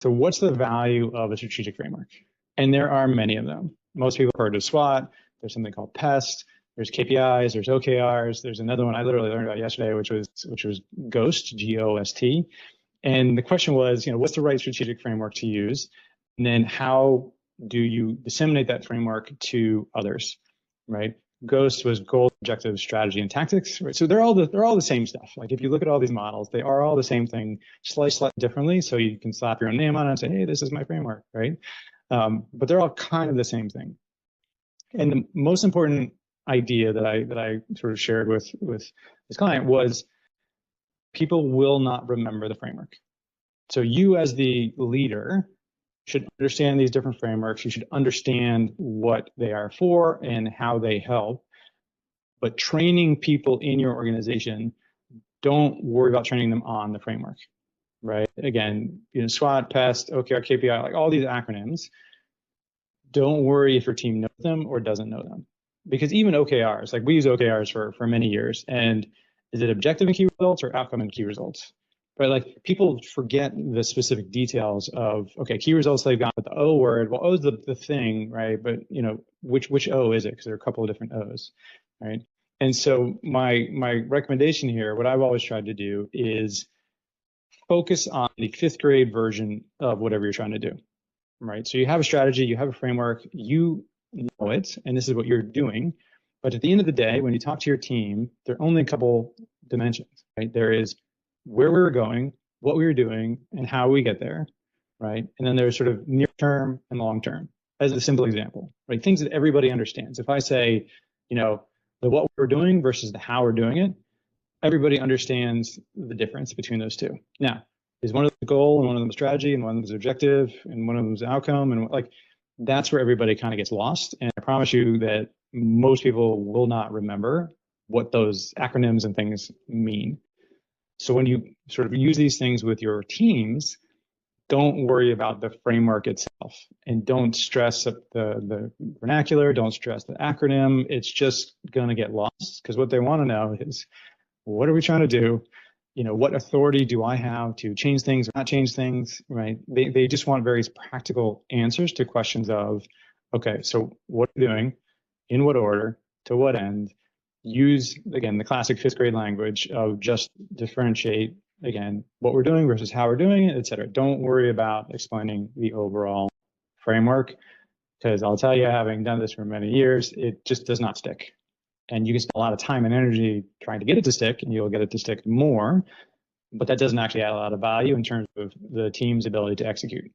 So what's the value of a strategic framework? And there are many of them. Most people have heard of SWOT. There's something called PEST. There's KPIs. There's OKRs. There's another one I literally learned about yesterday, which was GHOST, GOST. And the question was, what's the right strategic framework to use? And then how do you disseminate that framework to others, right? GHOST was goal, objective, strategy, and tactics, right? So they're all the same stuff. Like if you look at all these models, they are all the same thing, sliced slightly differently. So you can slap your own name on it and say, hey, this is my framework, right? But they're all kind of the same thing. And the most important idea that I sort of shared with this client was people will not remember the framework. So you as the leader should understand these different frameworks. You should understand what they are for and how they help. But training people in your organization, don't worry about training them on the framework, right? Again, SWOT, PEST, OKR, KPI, like all these acronyms, don't worry if your team knows them or doesn't know them. Because even OKRs, like we use OKRs for many years, and is it objective and key results or outcome and key results? Right, like people forget the specific details of, okay, key results they've got with the O word. Well, O is the thing, right? But which O is it? Because there are a couple of different O's, right? And so my recommendation here, what I've always tried to do is focus on the 5th grade version of whatever you're trying to do, right? So you have a strategy, you have a framework, you know it, and this is what you're doing. But at the end of the day, when you talk to your team, there are only a couple dimensions, right? There is where we were going, what we were doing, and how we get there, right? And then there's sort of near term and long term, as a simple example, right? Things that everybody understands. If I say, the what we're doing versus the how we're doing it, everybody understands the difference between those two. Now, is one of them a goal and one of them a strategy and one of them is objective and one of them is outcome, and like that's where everybody kind of gets lost. And I promise you that most people will not remember what those acronyms and things mean. So when you sort of use these things with your teams, don't worry about the framework itself and don't stress the vernacular, don't stress the acronym. It's just going to get lost because what they want to know is, what are we trying to do? What authority do I have to change things or not change things, right? They just want very practical answers to questions of, okay, so what are we doing? In what order? To what end? Use, again, the classic 5th grade language of just differentiate, again, what we're doing versus how we're doing it, et cetera. Don't worry about explaining the overall framework, because I'll tell you, having done this for many years, it just does not stick. And you can spend a lot of time and energy trying to get it to stick, and you'll get it to stick more, but that doesn't actually add a lot of value in terms of the team's ability to execute.